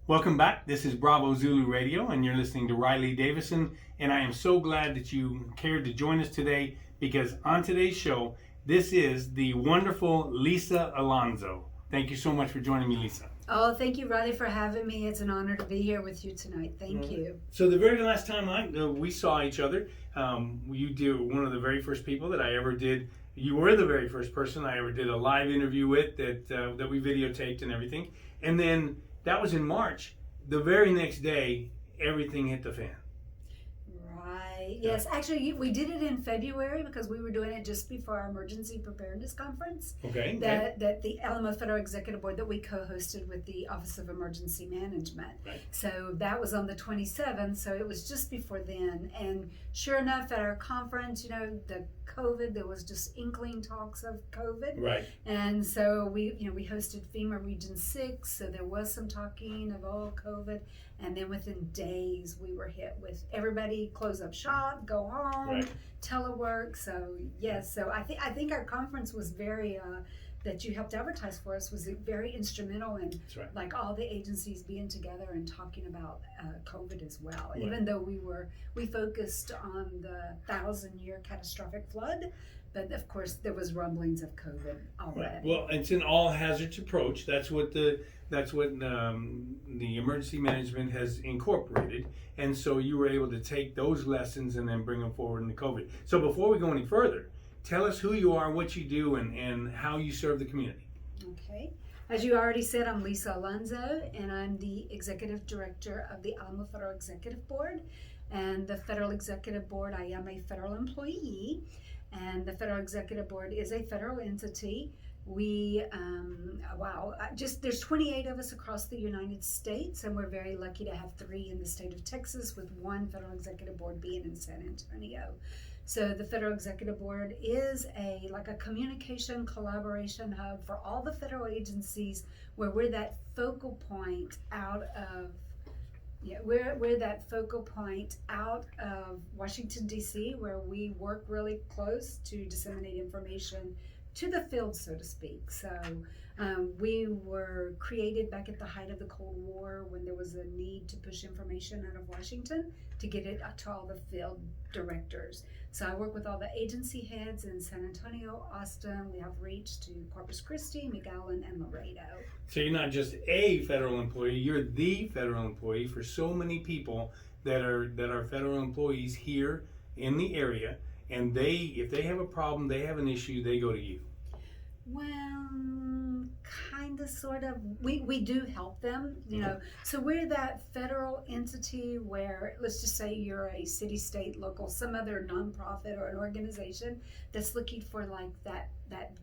Welcome back. This is Bravo Zulu Radio, and you're listening to Riley Davison. And I am so glad that you cared to join us today because on today's show, this is the wonderful Lisa Alonzo. Thank you so much for joining me, Lisa. Oh, thank you, Riley, for having me. It's an honor to be here with you tonight. Thank you. So the very last time we saw each other, you were one of the very first people that I ever did. You were the very first person I ever did a live interview with that we videotaped and everything. And then that was in March. The very next day, everything hit the fan. Right. Yes. Actually, we did it in February because we were doing it just before our emergency preparedness conference. Okay. That the Alamo Federal Executive Board that we co-hosted with the Office of Emergency Management. Right. So that was on the 27th. So it was just before then. And sure enough, at our conference, the COVID, there was just inkling talks of COVID. Right. And so we hosted FEMA Region 6, so there was some talking of COVID. And then within days, we were hit with everybody close up shop, go home, Right. telework. So yes, so I think our conference was very that you helped advertise for us was very instrumental in That's right. like all the agencies being together and talking about COVID as well. Right. Even though we focused on the 1,000-year catastrophic flood, but of course there was rumblings of COVID already. Right. Well, it's an all hazards approach. That's what the emergency management has incorporated, and so you were able to take those lessons and then bring them forward into COVID. So before we go any further, tell us who you are, what you do, and how you serve the community. Okay. As you already said, I'm Lisa Alonzo, and I'm the Executive Director of the Alamo Federal Executive Board. And the Federal Executive Board, I am a federal employee, and the Federal Executive Board is a federal entity. We, there's 28 of us across the United States, and we're very lucky to have 3 in the state of Texas, with 1 Federal Executive Board being in San Antonio. So the Federal Executive Board is a communication collaboration hub for all the federal agencies, where we're that focal point out of Washington, D.C., where we work really close to disseminate information to the field, so to speak. So we were created back at the height of the Cold War, when there was a need to push information out of Washington to get it to all the field directors. So I work with all the agency heads in San Antonio, Austin. We have reach to Corpus Christi, McAllen, and Laredo. So you're not just a federal employee; you're the federal employee for so many people that are federal employees here in the area. And if they have a problem, they have an issue, they go to you. Well, kind of, sort of. We do help them, So we're that federal entity where, let's just say you're a city, state, local, some other nonprofit or an organization that's looking for like that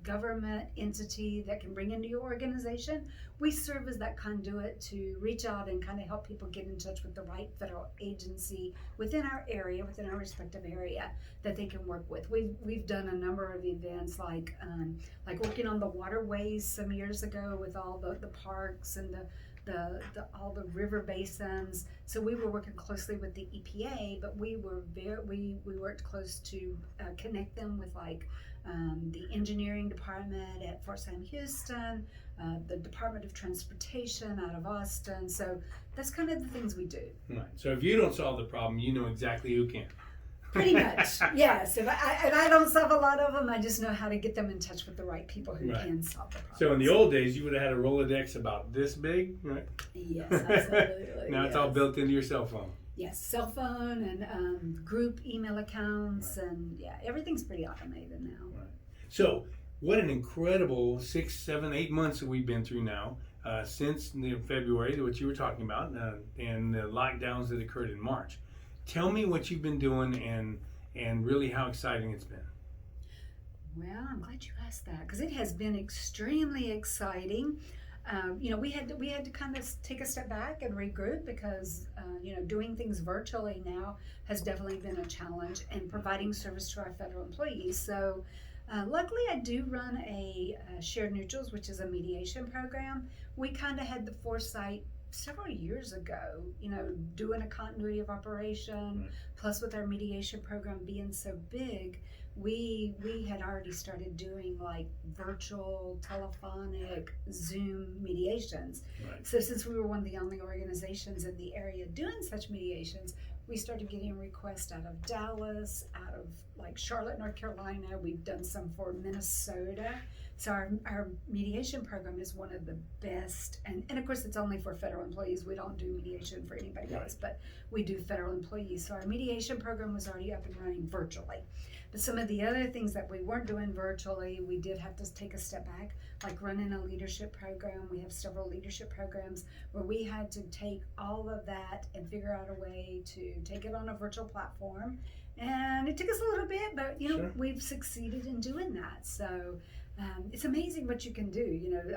government entity that can bring into your organization. We serve as that conduit to reach out and kind of help people get in touch with the right federal agency within our area, within our respective area, that they can work with. We've done a number of events like working on the waterways some years ago with all the parks and all the river basins. So we were working closely with the EPA, but we worked close to connect them with the engineering department at Fort Sam Houston, the Department of Transportation out of Austin. So that's kind of the things we do. Right. So if you don't solve the problem, you know exactly who can. Pretty much, yes. If I don't solve a lot of them, I just know how to get them in touch with the right people who can solve the problem. So in the old days, you would have had a Rolodex about this big, right? Yes, absolutely. Now it's all built into your cell phone. Yes, cell phone and group email accounts, and everything's pretty automated now. Right. So what an incredible 6, 7, 8 months that we've been through now since February, what you were talking about, and the lockdowns that occurred in March. Tell me what you've been doing and really how exciting it's been. Well, I'm glad you asked that, because it has been extremely exciting. We had to kind of take a step back and regroup because doing things virtually now has definitely been a challenge, and providing service to our federal employees. So luckily I do run a shared neutrals, which is a mediation program. We kind of had the foresight several years ago, doing a continuity of operation, plus with our mediation program being so big, we had already started doing like virtual, telephonic, Zoom mediations. Right. So since we were one of the only organizations in the area doing such mediations, we started getting requests out of Dallas, out of like Charlotte, North Carolina. We've done some for Minnesota. So our mediation program is one of the best, and of course it's only for federal employees. We don't do mediation for anybody else, but we do federal employees. So our mediation program was already up and running virtually. But some of the other things that we weren't doing virtually, we did have to take a step back, like running a leadership program. We have several leadership programs where we had to take all of that and figure out a way to take it on a virtual platform. And it took us a little bit, but Sure. we've succeeded in doing that. So it's amazing what you can do.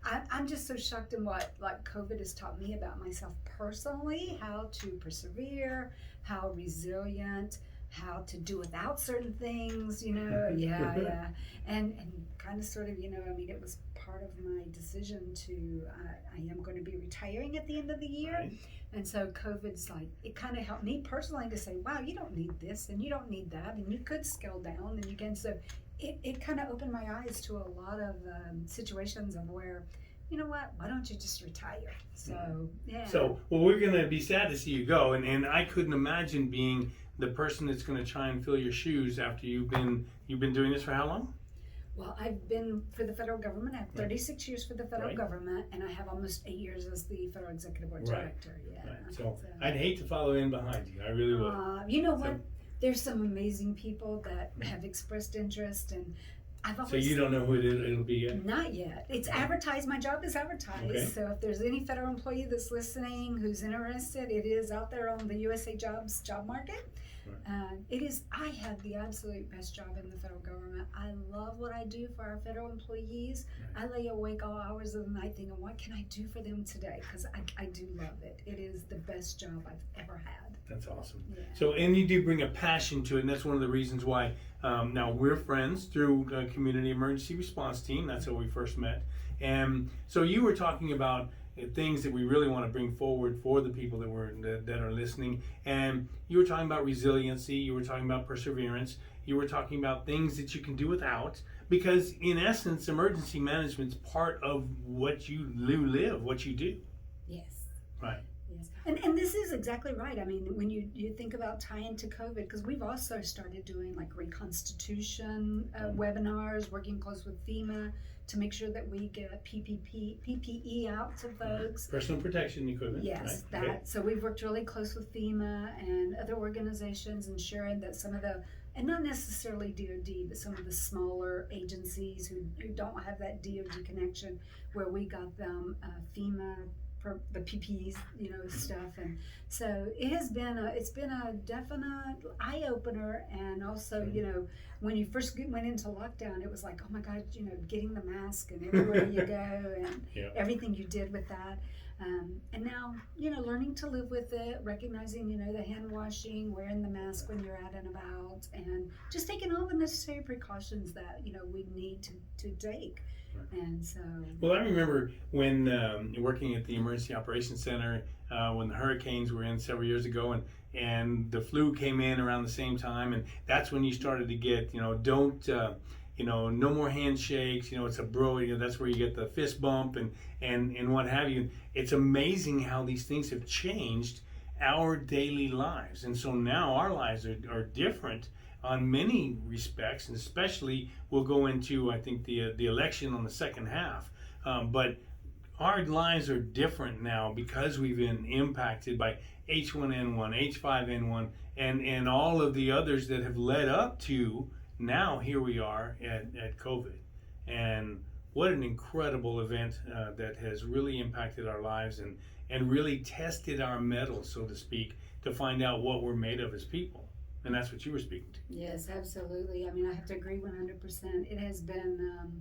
I'm just so shocked in what like COVID has taught me about myself personally, how to persevere, how resilient, how to do without certain things, yeah. And kind of sort of, it was part of my decision to, I am going to be retiring at the end of the year. Right. And so COVID's like, it kind of helped me personally to say, wow, you don't need this and you don't need that. And you could scale down and you can, so it kind of opened my eyes to a lot of situations of where, you know what, why don't you just retire? So, yeah. So, well, we're going to be sad to see you go. And I couldn't imagine being the person that's going to try and fill your shoes after you've been doing this for how long? Well, I've been for the federal government. I have 36 years for the federal government, and I have almost 8 years as the federal executive board director. Yeah. Right. So I'd hate to follow in behind you. I really would. You know what? There's some amazing people that have expressed interest, and I've always. So you don't know who it'll be yet? Not yet. It's advertised. My job is advertised. Okay. So if there's any federal employee that's listening who's interested, it is out there on the USA Jobs job market. It is. I have the absolute best job in the federal government. I love what I do for our federal employees. I lay awake all hours of the night thinking, what can I do for them today? Because I do love it. It is the best job I've ever had. That's awesome. Yeah. So, and you do bring a passion to it, and that's one of the reasons why now we're friends through Community Emergency Response Team. That's how we first met. And so you were talking about things that we really want to bring forward for the people that are listening. And you were talking about resiliency, you were talking about perseverance, you were talking about things that you can do without, because in essence, emergency management's part of what you live, what you do. Yes. Right. Yes. And this is exactly right. I mean, when you think about tying to COVID, because we've also started doing like reconstitution webinars, working close with FEMA to make sure that we get PPE out to folks. Personal protection equipment. Yes, right? that. Okay. So we've worked really close with FEMA and other organizations, ensuring that some of the, and not necessarily DoD, but some of the smaller agencies who don't have that DoD connection, where we got them FEMA, the PPEs, stuff. And so it has been it's been a definite eye opener. And also, when you first went into lockdown, it was like, oh my God, getting the mask and everywhere you go and everything you did with that. And now, learning to live with it, recognizing, the hand washing, wearing the mask when you're out and about, and just taking all the necessary precautions that, we need to take. And so. Well, I remember when working at the Emergency Operations Center when the hurricanes were in several years ago, and the flu came in around the same time, and that's when you started to get, no more handshakes. It's a bro. That's where you get the fist bump and what have you. It's amazing how these things have changed our daily lives, and so now our lives are different on many respects, and especially we'll go into, I think, the election on the second half. But our lives are different now because we've been impacted by H1N1, H5N1, and all of the others that have led up to now here we are at COVID. And what an incredible event that has really impacted our lives and really tested our mettle, so to speak, to find out what we're made of as people. And that's what you were speaking to. Yes, absolutely. I mean, I have to agree 100%. It has been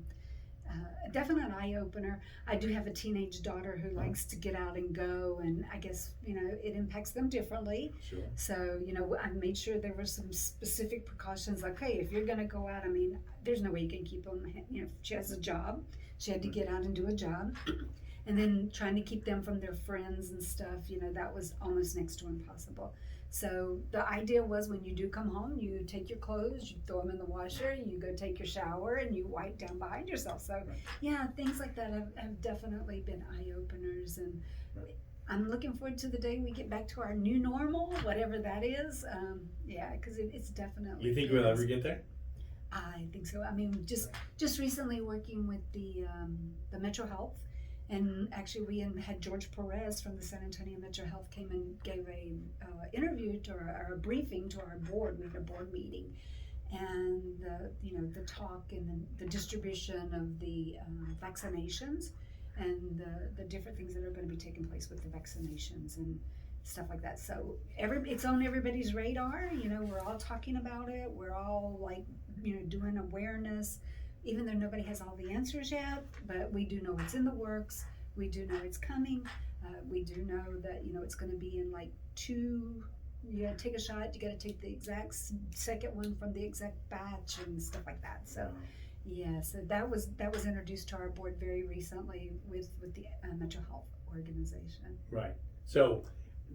a definite eye-opener. I do have a teenage daughter who likes to get out and go, and I guess, it impacts them differently. Sure. So, I made sure there were some specific precautions, like, hey, if you're going to go out, I mean, there's no way you can keep them, she has a job. She had to get out and do a job. and then trying to keep them from their friends and stuff, that was almost next to impossible. So the idea was, when you do come home, you take your clothes, you throw them in the washer, you go take your shower, and you wipe down behind yourself. So yeah, things like that have definitely been eye-openers, and I'm looking forward to the day we get back to our new normal, whatever that is. Because it's definitely. You think we'll ever get there? I think so. I mean, just recently working with the Metro Health, and actually we had George Perez from the San Antonio Metro Health came and gave a interview or a briefing to our board. We had a board meeting, and the talk and the distribution of the vaccinations, and the different things that are going to be taking place with the vaccinations and stuff like that. So it's on everybody's radar. We're all talking about it. We're all doing awareness, even though nobody has all the answers yet. But we do know it's in the works. We do know it's coming. We do know that it's going to be in two. You got to take a shot. You got to take the exact second one from the exact batch and stuff like that. So. Yeah, so that was introduced to our board very recently with the Metro Health organization. Right. So,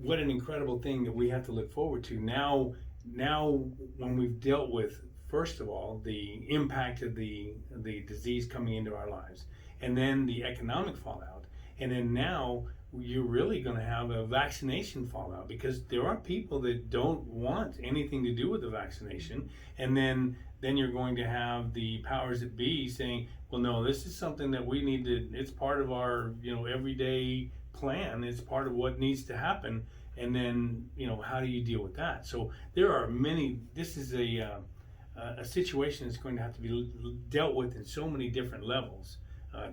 what an incredible thing that we have to look forward to now. When we've dealt with, first of all, the impact of the disease coming into our lives, and then the economic fallout, and then now you're really going to have a vaccination fallout, because there are people that don't want anything to do with the vaccination, and then you're going to have the powers that be saying, well, no, this is something that we need to, it's part of our, everyday plan. It's part of what needs to happen. And then, how do you deal with that? So there are this is a situation that's going to have to be dealt with in so many different levels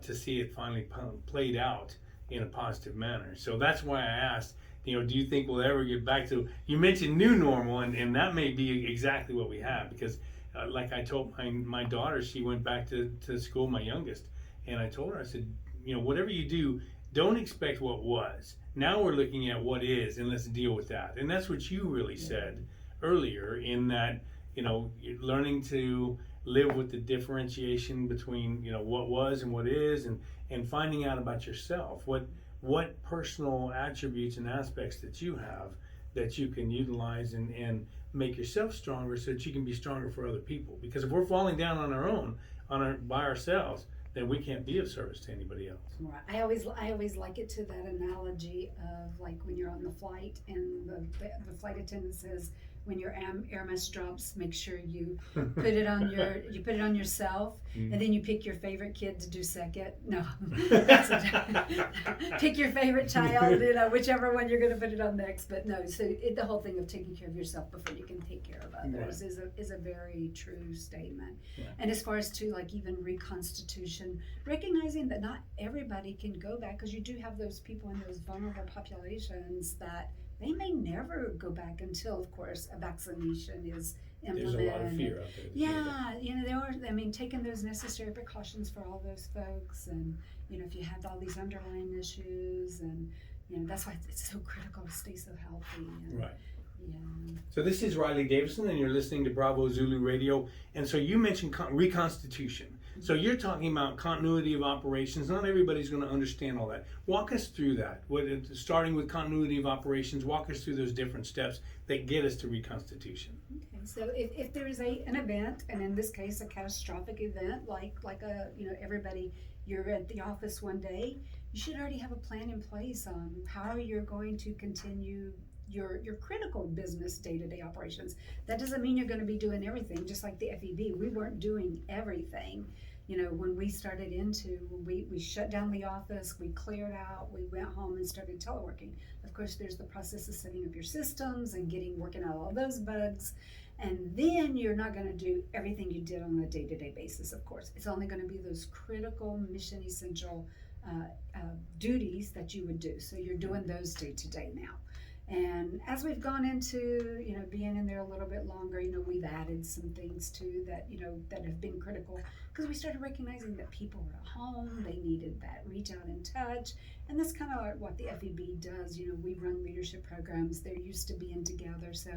to see it finally played out in a positive manner. So that's why I asked, do you think we'll ever get back to, you mentioned new normal, and that may be exactly what we have, because like I told my daughter, she went back to school, my youngest, and I told her, I said, whatever you do, don't expect what was. Now we're looking at what is, and let's deal with that. And that's what you really said earlier, in that, learning to live with the differentiation between, what was and what is, and finding out about yourself, what personal attributes and aspects that you have that you can utilize and make yourself stronger, so that you can be stronger for other people. Because if we're falling down on our own, by ourselves, then we can't be of service to anybody else. Right. I always like it to that analogy of when you're on the flight, and the flight attendant says, when your air mask drops, make sure you put it on yourself, and then you pick your favorite kid to do second. No, pick your favorite child, whichever one you're going to put it on next. But no, so the whole thing of taking care of yourself before you can take care of others is a very true statement. Yeah. And as far as to even reconstitution, recognizing that not everybody can go back, because you do have those people in those vulnerable populations that they may never go back until, of course, a vaccination is implemented. There's a lot of fear out there. Yeah, there are. I mean, taking those necessary precautions for all those folks, and if you have all these underlying issues, and that's why it's so critical to stay so healthy. Right. Yeah. So this is Riley Davison, and you're listening to Bravo Zulu Radio. And so you mentioned reconstitution. So you're talking about continuity of operations. Not everybody's going to understand all that. Walk us through that. Starting with continuity of operations, walk us through those different steps that get us to reconstitution. Okay, so if there is an event, and in this case a catastrophic event, like everybody, you're at the office one day, you should already have a plan in place on how you're going to continue your critical business day-to-day operations. That doesn't mean you're going to be doing everything. Just like the FEB, we weren't doing everything. When we started we shut down the office, we cleared out, we went home and started teleworking. Of course, there's the process of setting up your systems and working out all those bugs. And then you're not going to do everything you did on a day-to-day basis, of course. It's only going to be those critical, mission essential duties that you would do. So you're doing those day-to-day now. And as we've gone into, being in there a little bit longer, we've added some things too that have been critical, because we started recognizing that people were at home, they needed that reach out and touch. And that's kind of what the FEB does. We run leadership programs. They're used to being together. So,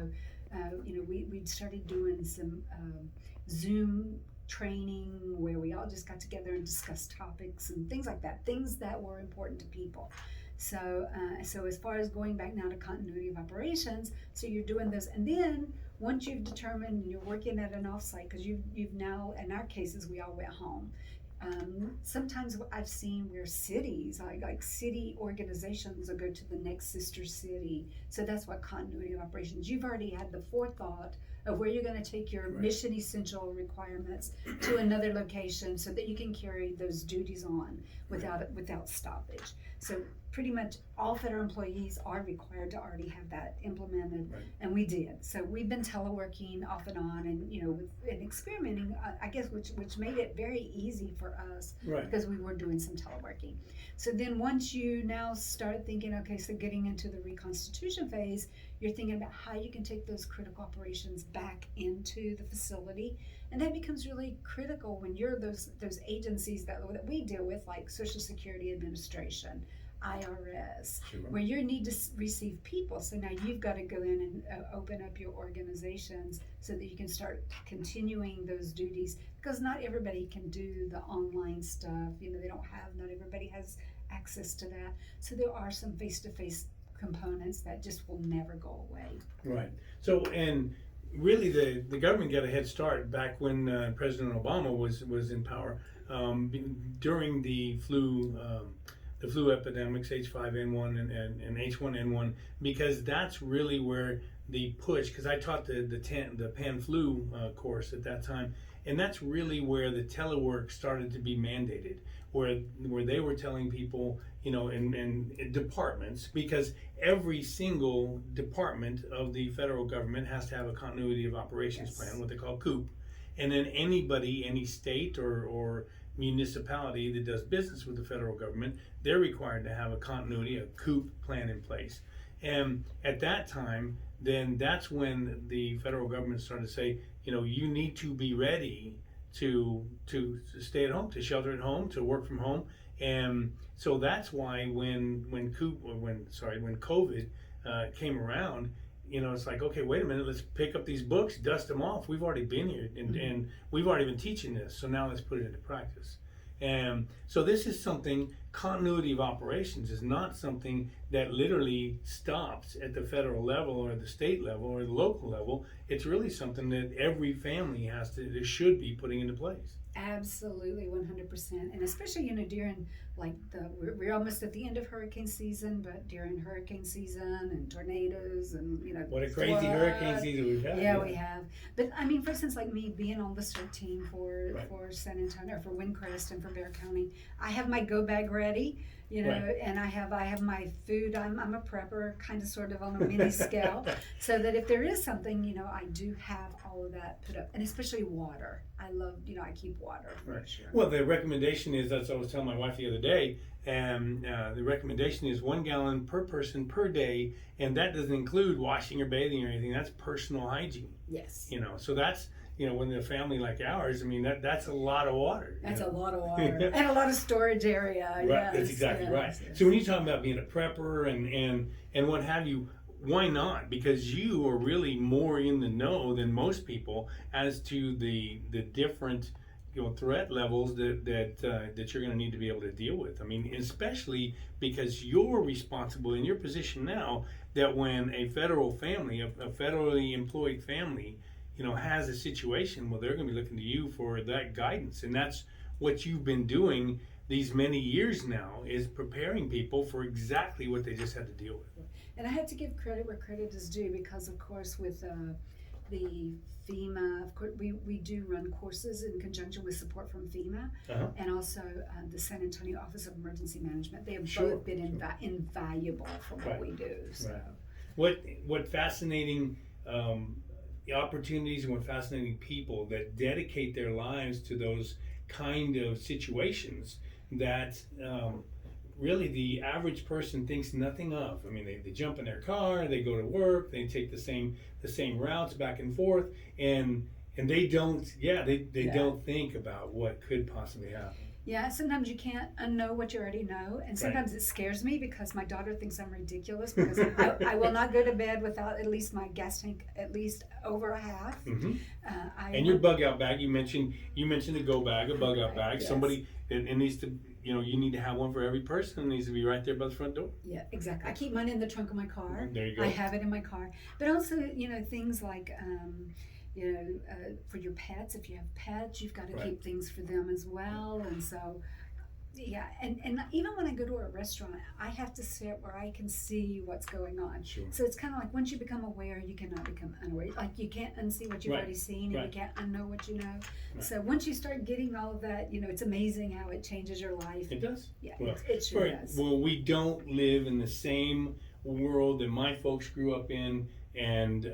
we started doing some Zoom training where we all just got together and discussed topics and things like that, things that were important to people. So, so as far as going back now to continuity of operations, so you're doing this, and then once you've determined you're working at an offsite, because you've now, in our cases, we all went home. Sometimes I've seen where cities, like city organizations, will go to the next sister city. So that's what continuity of operations. You've already had the forethought of where you're going to take your mission essential requirements to another location, so that you can carry those duties on without stoppage. So pretty much all federal employees are required to already have that implemented, and we did. So we've been teleworking off and on, and and experimenting, I guess, which made it very easy for us, because we were doing some teleworking. So then once you now start thinking, okay, so getting into the reconstitution phase, you're thinking about how you can take those critical operations back into the facility. And that becomes really critical when you're those agencies that we deal with, like Social Security Administration, IRS, where you need to receive people. So now you've got to go in and open up your organizations so that you can start continuing those duties, because not everybody can do the online stuff. Not everybody has access to that. So there are some face-to-face components that just will never go away. Right. So, and really the government got a head start back when President Obama was in power, during the flu epidemics, H5N1 and H1N1, because that's really where the push, because I taught the Pan Flu course at that time, and that's really where the telework started to be mandated, where they were telling people, in departments, because every single department of the federal government has to have a continuity of operations plan, what they call COOP, and then any state or municipality that does business with the federal government, they're required to have a COOP plan in place. And at that time, then that's when the federal government started to say, you need to be ready to stay at home, to shelter at home, to work from home. And so that's why when COVID came around, it's like, okay, wait a minute, let's pick up these books, dust them off. We've already been here, and we've already been teaching this, so now let's put it into practice. And so this is something, continuity of operations is not something that literally stops at the federal level or the state level or the local level. It's really something that every family should be putting into place. Absolutely, 100%. And especially, during we're almost at the end of hurricane season, but during hurricane season and tornadoes and, what a crazy hurricane season we've had. Yeah, we have. But I mean, for instance, like me being on the CERT team for San Antonio, or for Windcrest and for Bexar County, I have my go bag ready, and I have my food. I'm a prepper, kind of sort of on a mini scale, so that if there is something, I do have all of that put up, and especially water. I love, I keep water for sure. Well, the recommendation is, that's what I was telling my wife the other day, and the recommendation is 1 gallon per person per day, and that doesn't include washing or bathing or anything. That's personal hygiene. Yes. So that's, when a family like ours, I mean, that's a lot of water. That's a lot of water. And a lot of storage area. Right, yes, that's exactly right. Yes. So when you talk about being a prepper and what have you, why not? Because you are really more in the know than most people as to the different threat levels that you're going to need to be able to deal with. I mean, especially because you're responsible in your position now, that when a federal family, a federally employed family, has a situation, well, they're going to be looking to you for that guidance, and that's what you've been doing these many years now, is preparing people for exactly what they just had to deal with. And I had to give credit where credit is due, because of course with the FEMA, of course we do run courses in conjunction with support from FEMA, and also the San Antonio Office of Emergency Management. They have both been invaluable for what we do. So. What fascinating opportunities, and what fascinating people that dedicate their lives to those kind of situations that really the average person thinks nothing of. I mean, they jump in their car, they go to work, they take the same routes back and forth, and they don't don't think about what could possibly happen. Yeah, sometimes you can't unknow what you already know, and sometimes it scares me because my daughter thinks I'm ridiculous because I will not go to bed without at least my gas tank at least over a half. Mm-hmm. And your bug out bag, you mentioned the go bag, a bug out bag. Yes. Somebody it needs to, you need to have one for every person. It needs to be right there by the front door. Yeah, exactly. I keep mine in the trunk of my car. There you go. I have it in my car, but also things like. For your pets, if you have pets, you've got to keep things for them as well. And so, yeah, and even when I go to a restaurant, I have to sit where I can see what's going on. Sure. So it's kind of like once you become aware, you cannot become unaware. Like you can't unsee what you've already seen, and you can't unknow what you know. Right. So once you start getting all of that, it's amazing how it changes your life. It does. Yeah, well, it sure does. Well, we don't live in the same world that my folks grew up in, and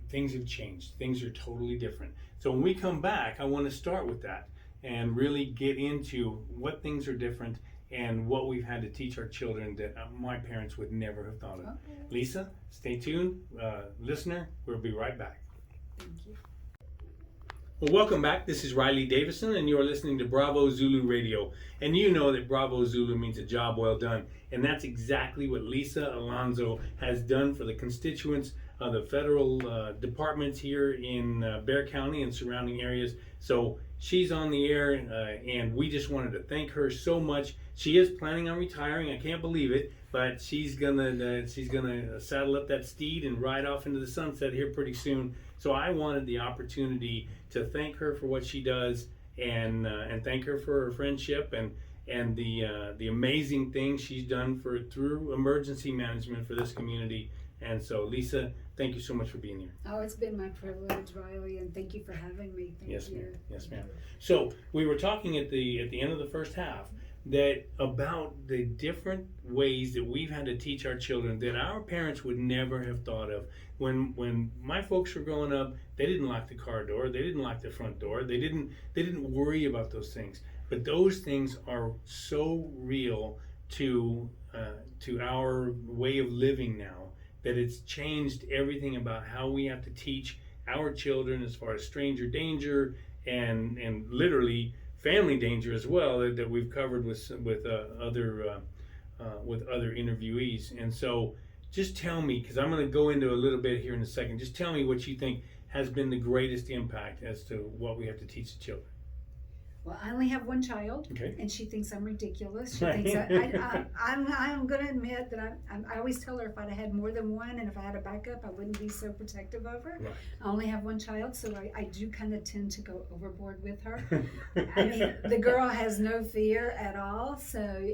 things have changed. Things are totally different. So when we come back, I want to start with that and really get into what things are different and what we've had to teach our children that my parents would never have thought of. Okay. Lisa, stay tuned. Listener, we'll be right back. Thank you. Well, welcome back. This is Riley Davison, and you're listening to Bravo Zulu Radio. And you know that Bravo Zulu means a job well done. And that's exactly what Lisa Alonzo has done for the constituents of the federal departments here in Bexar County and surrounding areas. So she's on the air, and we just wanted to thank her so much. She is planning on retiring. I can't believe it, but she's gonna saddle up that steed and ride off into the sunset here pretty soon. So I wanted the opportunity to thank her for what she does, and thank her for her friendship and the amazing things she's done through emergency management for this community. And so, Lisa, thank you so much for being here. Oh, it's been my privilege, Riley, and thank you for having me. Thank you. Ma'am. Yes, ma'am. So we were talking at the end of the first half about the different ways that we've had to teach our children that our parents would never have thought of. When my folks were growing up, they didn't lock the car door, they didn't lock the front door, they didn't worry about those things. But those things are so real to our way of living now that it's changed everything about how we have to teach our children as far as stranger danger and literally family danger as well, that we've covered with other interviewees. And so just tell me, because I'm going to go into a little bit here in a second, just tell me what you think has been the greatest impact as to what we have to teach the children. Well, I only have one child, okay, and she thinks I'm ridiculous. She thinks I'm going to admit that I always tell her if I'd had more than one, and if I had a backup, I wouldn't be so protective of her. Right. I only have one child, so I do kind of tend to go overboard with her. I mean, the girl has no fear at all. So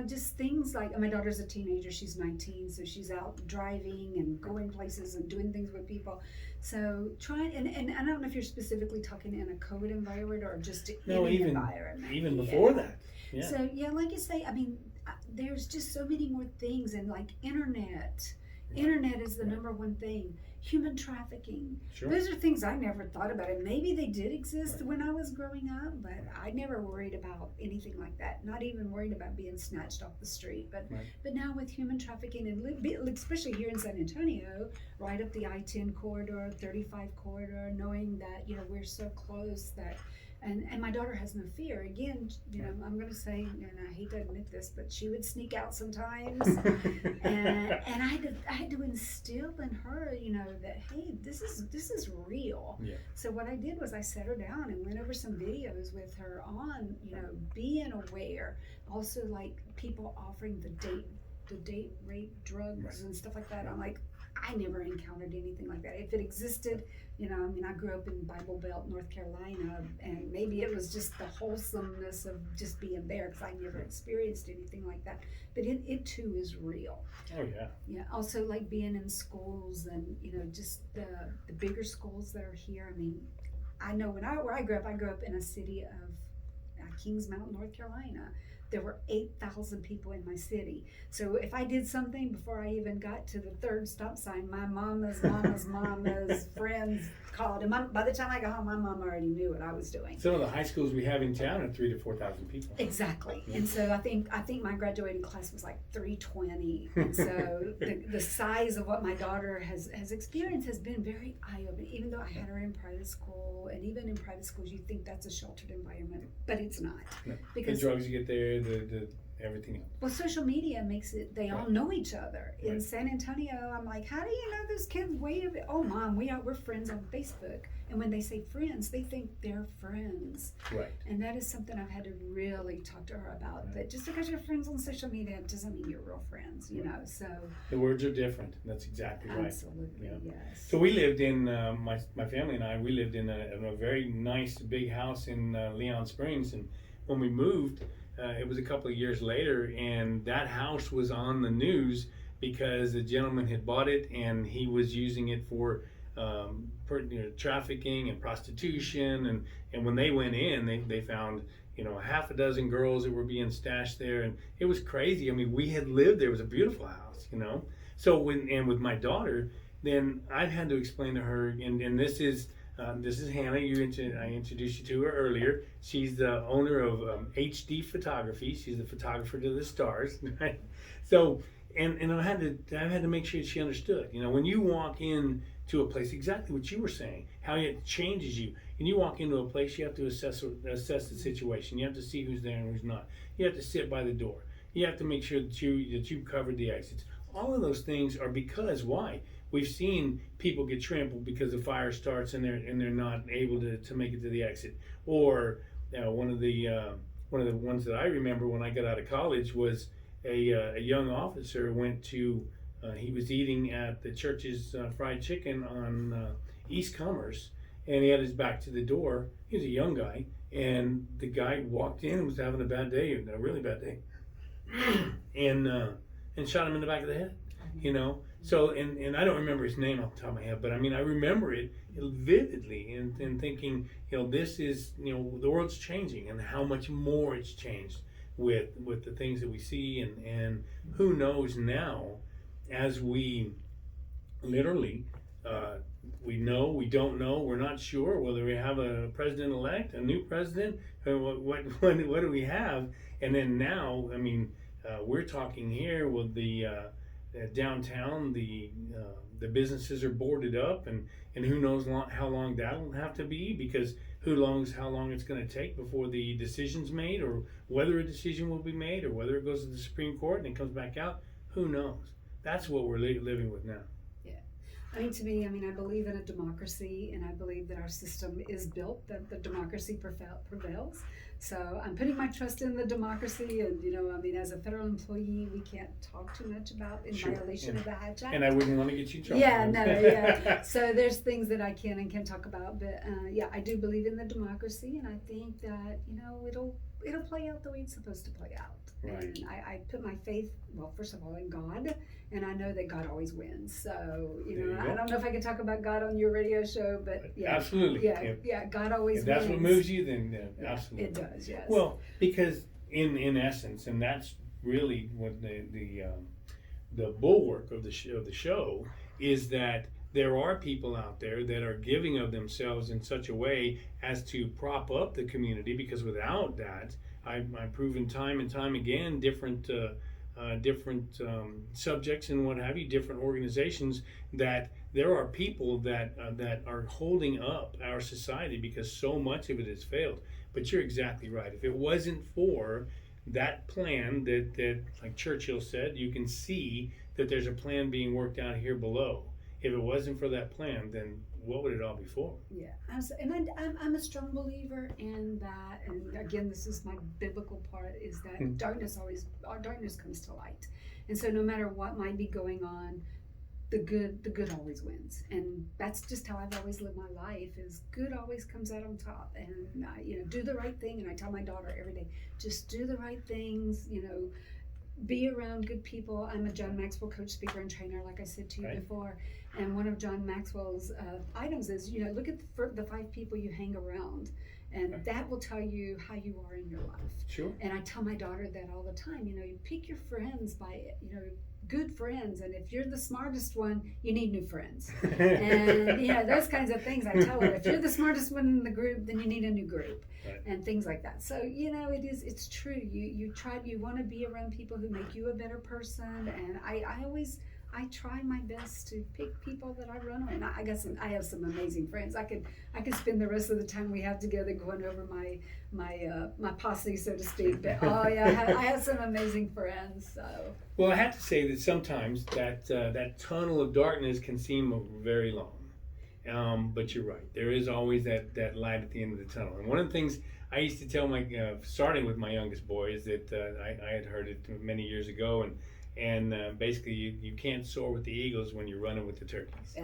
just things like, my daughter's a teenager. She's 19, so she's out driving and going places and doing things with people. So and I don't know if you're specifically talking in a COVID environment or just any environment. Even before that. Yeah. So like you say, I mean, there's just so many more things, and like internet. Right. Internet is the number one thing. Human trafficking. Sure. Those are things I never thought about, and maybe they did exist when I was growing up, but I never worried about anything like that. Not even worried about being snatched off the street. But now with human trafficking, and especially here in San Antonio, right up the I-10 corridor, 35 corridor, knowing that we're so close that. And my daughter has no fear. Again, I'm going to say, and I hate to admit this, but she would sneak out sometimes, and I had to instill in her, that hey, this is real. Yeah. So what I did was I sat her down and went over some videos with her on, being aware. Also, like people offering the date rape drugs and stuff like that. I'm like, I never encountered anything like that. If it existed, I grew up in Bible Belt, North Carolina, and maybe it was just the wholesomeness of just being there because I never experienced anything like that. But it too is real. Oh yeah. Yeah. Also, like being in schools and just the bigger schools that are here. I mean, I know where I grew up in a city of Kings Mountain, North Carolina. there were 8,000 people in my city. So if I did something before I even got to the third stop sign, my mama's friends called. And by the time I got home, my mom already knew what I was doing. Some of the high schools we have in town are 3,000 to 4,000 people. Exactly. And so I think my graduating class was like 320. And so the size of what my daughter has experienced has been very eye-opening, even though I had her in private school. And even in private schools, you think that's a sheltered environment, but it's not. No. Because the drugs you get there, the everything else. well, social media makes it, they all know each other. In Right. San Antonio, I'm like, how do you know those kids way of it? Oh, Mom, we're friends on Facebook. And when they say friends, they think they're friends. Right. And that is something I've had to really talk to her about. That just because you're friends on social media doesn't mean you're real friends, you know. So The words are different. That's exactly right. absolutely, Yeah. yes. So we lived in, my family and I, we lived in a very nice big house in Leon Springs. And when we moved, it was a couple of years later, and that house was on the news because the gentleman had bought it and he was using it for trafficking and prostitution. And when they went in, they found, half a dozen girls that were being stashed there. And it was crazy. I mean, we had lived there. It was a beautiful house, So with my daughter, then I've had to explain to her, and this is Hannah. I introduced you to her earlier. She's the owner of HD Photography. She's the photographer to the stars. Right? So, and I had to make sure she understood. When you walk in to a place, exactly what you were saying, how it changes you. And you walk into a place, you have to assess the situation. You have to see who's there and who's not. You have to sit by the door. You have to make sure that you've covered the exits. All of those things are because why? We've seen people get trampled because the fire starts and they're not able to make it to the exit. Or one of the ones that I remember when I got out of college was a young officer went to he was eating at the church's fried chicken on East Commerce, and he had his back to the door. He was a young guy, and the guy walked in and was having a bad day, a really bad day, and shot him in the back of the head. So, and I don't remember his name off the top of my head, but I mean, I remember it vividly and thinking, this is, the world's changing and how much more it's changed with the things that we see, and who knows now, as we literally, we know, we don't know, we're not sure whether we have a president-elect, a new president, what do we have? And then now, I mean, we're talking here with the downtown, the businesses are boarded up, and who knows how long that'll have to be, because who knows how long it's going to take before the decision's made, or whether a decision will be made, or whether it goes to the Supreme Court and it comes back out. Who knows? That's what we're living with now. Yeah. I mean, to me, I believe in a democracy, and I believe that our system is built that the democracy prevails. So I'm putting my trust in the democracy, and as a federal employee, we can't talk too much about in violation of the Hatch Act. And I wouldn't want to get you in trouble. Yeah, no, yeah. So there's things that I can and can't talk about, but I do believe in the democracy, and I think that it'll play out the way it's supposed to play out. Right. And I put my faith, well, first of all, in God, and I know that God always wins. So I don't know if I can talk about God on your radio show, but yeah, absolutely, yeah, God always if wins. that's what moves you, then absolutely it does. Yes. Well, because in essence, and that's really what the bulwark of the show is, that there are people out there that are giving of themselves in such a way as to prop up the community, because without that, I've proven time and time again, different subjects and what have you, different organizations, that there are people that are holding up our society because so much of it has failed. But you're exactly right. If it wasn't for that plan that like Churchill said, you can see that there's a plan being worked out here below. If it wasn't for that plan, then what would it all be for? Yeah, and I'm a strong believer in that. And again, this is my biblical part: is that darkness comes to light, and so no matter what might be going on, the good always wins. And that's just how I've always lived my life: is good always comes out on top. And do the right thing. And I tell my daughter every day, just do the right things. Be around good people. I'm a John Maxwell coach, speaker, and trainer, like I said to you before. And one of John Maxwell's items is, look at the 5 people you hang around. And that will tell you how you are in your life. Sure. And I tell my daughter that all the time, you pick your friends by, good friends. And if you're the smartest one, you need new friends. And, those kinds of things I tell her. If you're the smartest one in the group, then you need a new group. Right. And things like that. So, it's true. You want to be around people who make you a better person. And I try my best to pick people that I run with. And I have some amazing friends. I could spend the rest of the time we have together going over my posse, so to speak. But I have some amazing friends. So. Well, I have to say that sometimes that tunnel of darkness can seem very long. But you're right. There is always that light at the end of the tunnel. And one of the things I used to tell starting with my youngest boy, is that I had heard it many years ago, and basically you can't soar with the eagles when you're running with the turkeys.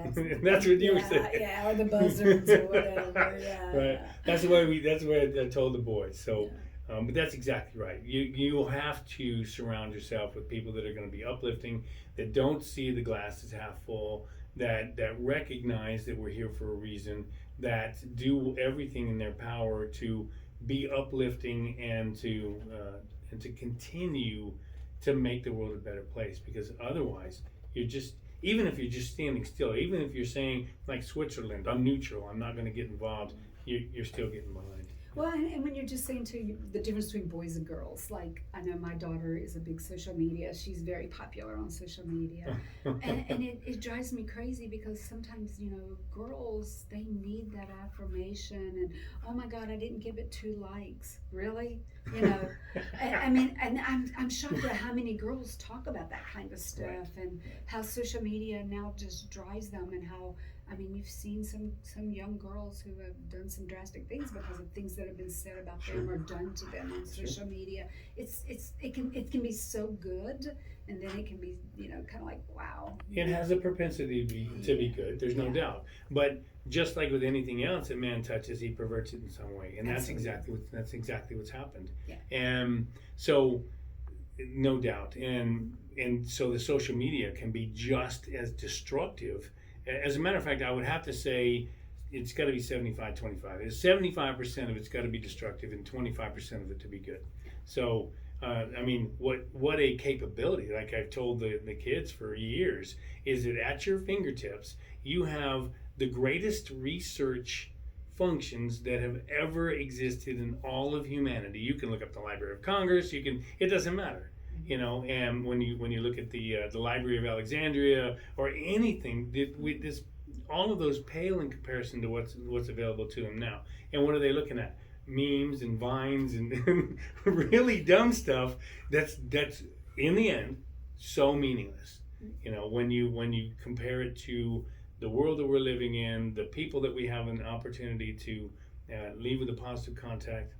That's what you were saying. Yeah, or the buzzards or whatever. Yeah. Right. That's the way I told the boys. So, but that's exactly right. You have to surround yourself with people that are going to be uplifting, that don't see the glass as half full, that recognize that we're here for a reason, that do everything in their power to be uplifting and to continue to make the world a better place. Because otherwise, even if you're just standing still, even if you're saying, like Switzerland, I'm neutral, I'm not going to get involved, you're still getting behind. Well, and when you're just saying the difference between boys and girls, like I know my daughter is a big social media. She's very popular on social media, and it drives me crazy because sometimes girls, they need that affirmation, and oh my God, I didn't give it 2 likes, really, I mean, and I'm shocked at how many girls talk about that kind of stuff, Right. and how social media now just drives them, and how. I mean, you've seen some young girls who have done some drastic things because of things that have been said about them or done to them on social media. It can be so good, and then it can be kind of like, wow. It has a propensity to be good. There's no doubt. But just like with anything else that man touches, he perverts it in some way, and that's exactly what's happened. Yeah. And so, no doubt, and so the social media can be just as destructive. As a matter of fact, I would have to say it's got to be 75-25. 75% of it's got to be destructive, and 25% of it to be good. So, I mean, what a capability! Like I've told the kids for years, is that at your fingertips you have the greatest research functions that have ever existed in all of humanity. You can look up the Library of Congress. It doesn't matter. And when you look at the Library of Alexandria or anything, all of those pale in comparison to what's available to them now. And what are they looking at? Memes and vines and really dumb stuff. That's in the end so meaningless. When you compare it to the world that we're living in, the people that we have an opportunity to leave with a positive contact.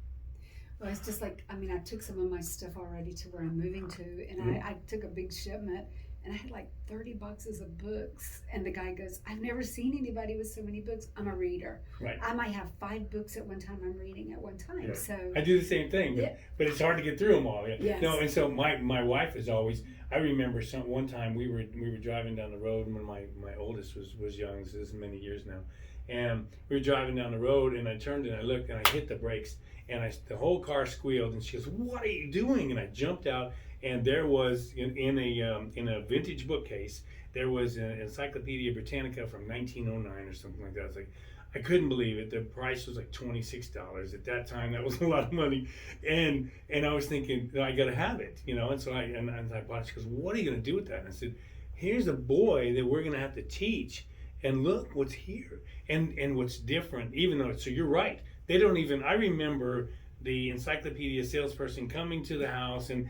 Well, it's just like, I took some of my stuff already to where I'm moving to, and I took a big shipment, and I had like 30 boxes of books, and the guy goes, I've never seen anybody with so many books. I'm a reader. Right. I might have 5 books at one time I'm reading at one time. Yeah. So I do the same thing, but it's hard to get through them all. Yeah. Yes. No, and so my wife is always. I remember one time we were driving down the road when my oldest was young. So this is many years now, and we were driving down the road, and I turned and I looked and I hit the brakes, and the whole car squealed, and she goes, "What are you doing?" And I jumped out, and there was in a vintage bookcase, there was an Encyclopedia Britannica from 1909 or something like that. I was like, I couldn't believe it. The price was like $26 at that time. That was a lot of money, and I was thinking, I got to have it, And so I bought it. She goes, "What are you going to do with that?" And I said, "Here's a boy that we're going to have to teach, and look what's here, and what's different." Even though, so you're right. They don't even. I remember the encyclopedia salesperson coming to the house, and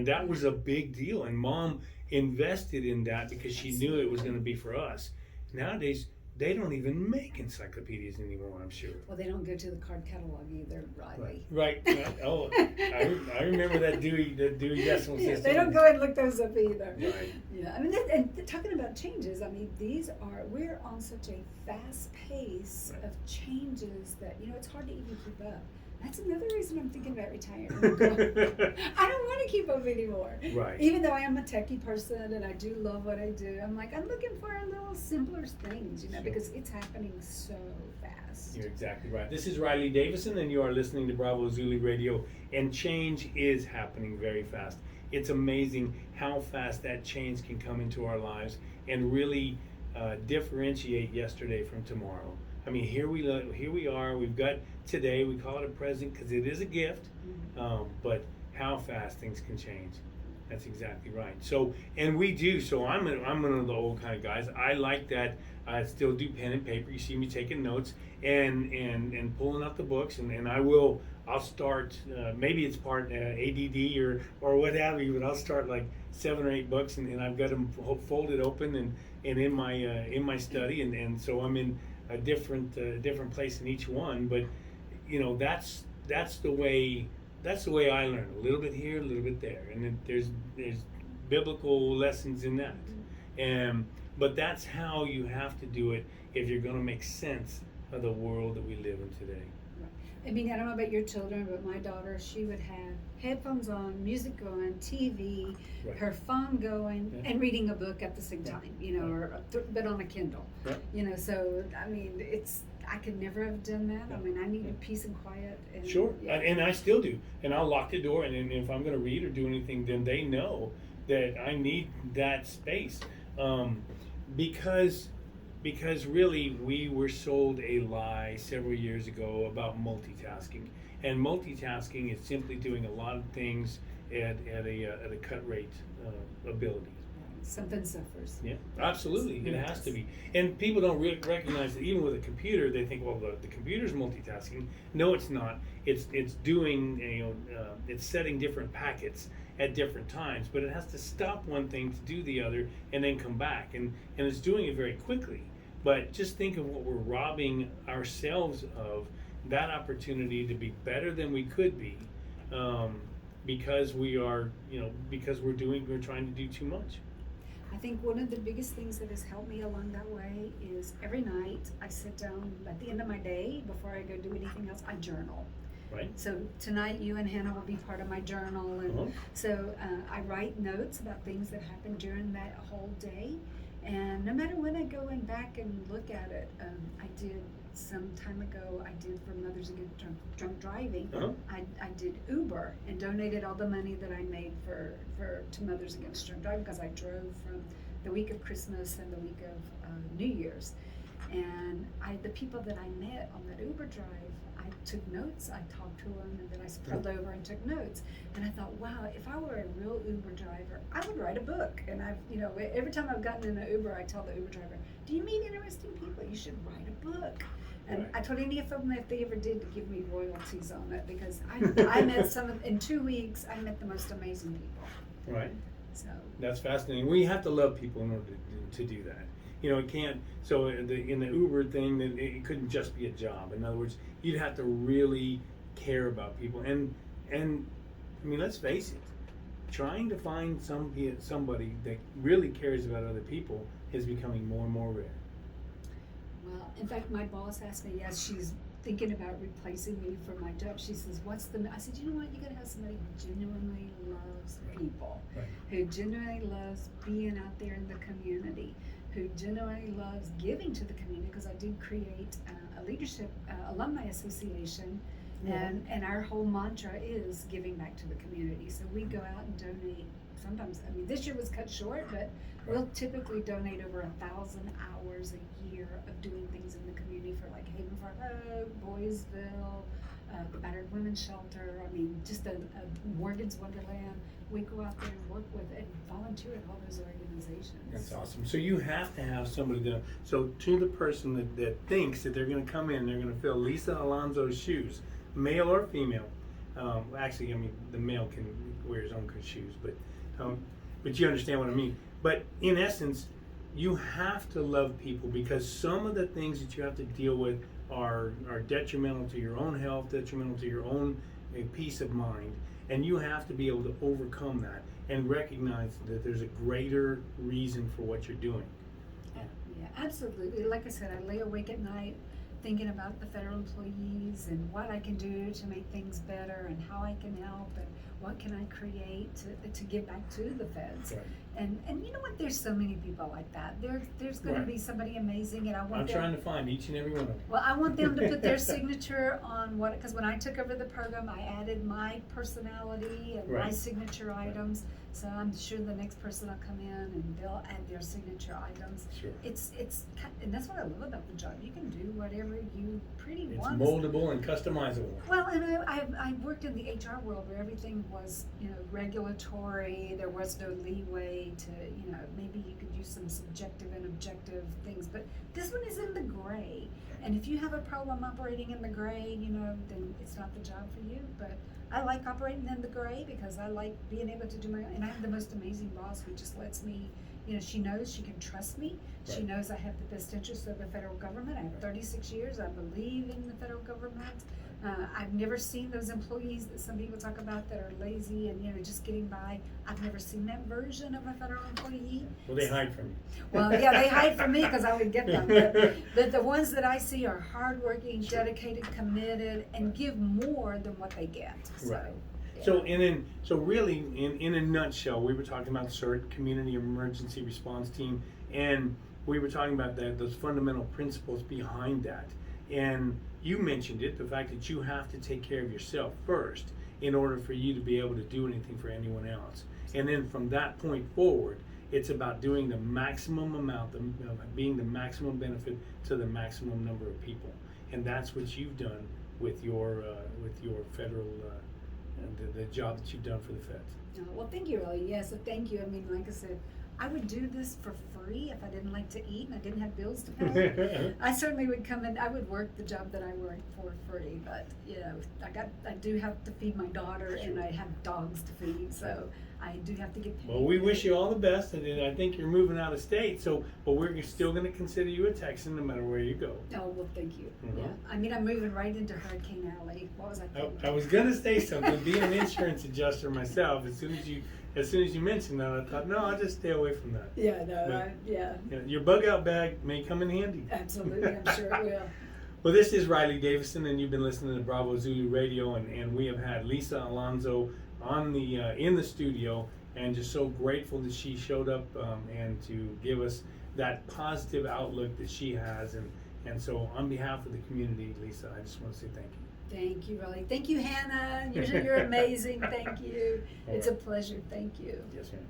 that was a big deal. And Mom invested in that because she knew it was going to be for us. Nowadays, they don't even make encyclopedias anymore, I'm sure. Well, they don't go to the card catalog either, Riley. Right. Oh, I remember that Dewey Decimal System. They don't go and look those up either. Right. Yeah, and talking about changes, we're on such a fast pace of changes that, it's hard to even keep up. That's another reason I'm thinking about retiring. I don't want to keep up anymore. Right. Even though I am a techie person and I do love what I do, I'm looking for a little simpler things, Sure. because it's happening so fast. You're exactly right. This is Riley Davison, and you are listening to Bravo Zulu Radio, and change is happening very fast. It's amazing how fast that change can come into our lives and really differentiate yesterday from tomorrow. I mean, here we are. We've got today. We call it a present because it is a gift. But how fast things can change. That's exactly right. So, and we do. So I'm one of the old kind of guys. I like that. I still do pen and paper. You see me taking notes and pulling out the books, and I'll start. Maybe it's part ADD or what have you, but I'll start like 7 or 8 books, and I've got them folded open and in my study, and so I'm in a different place in each one. But that's the way I learn. A little bit here, a little bit there, and then there's biblical lessons in that. But that's how you have to do it if you're going to make sense of the world that we live in today. I mean, I don't know about your children, but my daughter, she would have headphones on, music going, TV, Right. her phone going, Yeah. and reading a book at the same time, but on a Kindle. Yeah. So, I mean, I could never have done that. I mean, I needed peace and quiet. And, Sure, yeah. and I still do. And I'll lock the door, and if I'm going to read or do anything, then they know that I need that space. Because really we were sold a lie several years ago about multitasking, and multitasking is simply doing a lot of things at a cut rate ability. Something suffers. Yeah, absolutely, it has to be. And people don't recognize that even with a computer, they think, well, the computer's multitasking. No, it's not. It's doing it's setting different packets at different times, but it has to stop one thing to do the other and then come back, and it's doing it very quickly. But just think of what we're robbing ourselves of, that opportunity to be better than we could be, because we're trying to do too much. I think one of the biggest things that has helped me along that way is every night I sit down at the end of my day before I go do anything else, I journal. Right. So tonight you and Hannah will be part of my journal, and so I write notes about things that happened during that whole day. And no matter when I go in back and look at it, I did some time ago, I did for Mothers Against Drunk Driving. I did Uber and donated all the money that I made to Mothers Against Drunk Driving, because I drove from the week of Christmas and the week of New Year's. And the people that I met on that Uber drive, I took notes, I talked to them, and then I pulled over and took notes. And I thought, wow, if I were a real Uber driver, I would write a book. And every time I've gotten in an Uber, I tell the Uber driver, do you meet interesting people? You should write a book. And I told any of them if they ever did to give me royalties on it, because I met in 2 weeks, I met the most amazing people. Right. So that's fascinating. We have to love people in order to do that. It can't. So in the Uber thing, it couldn't just be a job. In other words, you'd have to really care about people. And I mean, let's face it, trying to find somebody that really cares about other people is becoming more and more rare. Well, in fact, my boss asked me, yes, she's thinking about replacing me for my job. She says, I said, you know what, you gotta have somebody who genuinely loves people, who genuinely loves being out there in the community, who genuinely loves giving to the community, because I did create a leadership alumni association, and our whole mantra is giving back to the community. So we go out and donate. Sometimes, I mean, this year was cut short, but we'll typically donate over 1,000 hours a year of doing things in the community for like Haven Farm Road, Boysville, the Battered Women's Shelter. I mean, just a Morgan's Wonderland. We go out there and work with and volunteer at all those organizations. That's awesome. So you have to have somebody so to the person that thinks that they're going to come in, they're going to fill Lisa Alonzo's shoes, male or female. Actually, I mean, the male can wear his own shoes, but you understand what I mean. But in essence, you have to love people, because some of the things that you have to deal with are detrimental to your own health, detrimental to your own peace of mind, and you have to be able to overcome that and recognize that there's a greater reason for what you're doing. Yeah, absolutely. Like I said, I lay awake at night thinking about the federal employees and what I can do to make things better and how I can help and what can I create to give back to the feds. Right. And you know what? There's so many people like that. There's going Right. to be somebody amazing, and I want I'm them. trying to find each and every one of them. Well, I want them to put their signature on what, because when I took over the program, I added my personality and my Right. signature items. So I'm sure the next person will come in and they'll add their signature items. Sure. And that's what I love about the job. You can do whatever you pretty It's want. moldable and customizable. Well, and I worked in the HR world where everything was, regulatory. There was no leeway to, maybe you could use some subjective and objective things. But this one is in the gray. And if you have a problem operating in the gray, then it's not the job for you. But I like operating in the gray because I like being able to do my own. And I have the most amazing boss who just lets me, she knows she can trust me. She Right. knows I have the best interest of the federal government. I have 36 years. I believe in the federal government. I've never seen those employees that some people talk about that are lazy and, just getting by. I've never seen that version of a federal employee. Well, they hide from you. Well, yeah, they hide from me because I would get them. But the ones that I see are hardworking, Sure. dedicated, committed, and give more than what they get. So, Right. yeah. So really, in a nutshell, we were talking about the CERT, Community Emergency Response Team, and we were talking about those fundamental principles behind that. And you mentioned it, the fact that you have to take care of yourself first in order for you to be able to do anything for anyone else. And then from that point forward, it's about doing the maximum amount, being the maximum benefit to the maximum number of people. And that's what you've done with your federal, the job that you've done for the feds. Oh, well, thank you, really. Yes, so thank you. I mean, like I said, I would do this for free if I didn't like to eat and I didn't have bills to pay. I certainly would come in. I would work the job that I work for free, but I do have to feed my daughter and I have dogs to feed, so I do have to get paid. Well, we wish you all the best, and I think you're moving out of state, but we're still going to consider you a Texan no matter where you go. Oh, well, thank you. Mhm. Yeah, I mean, I'm moving right into Hurricane Alley. What was I thinking? I was going to say something. Being an insurance adjuster myself, as soon as you mentioned that, I thought, no, I'll just stay away from that. Yeah, no, But- yeah, Your bug out bag may come in handy. absolutely. I'm sure it will. Well, this is Riley Davison, and you've been listening to Bravo Zulu Radio, and we have had Lisa Alonzo on in the studio, and just so grateful that she showed up and to give us that positive outlook that she has, and so on behalf of the community, Lisa, I just want to say thank you. Thank you, really. Thank you, Hannah. You're amazing. Thank you. All It's a right. pleasure. Thank you. Yes, ma'am.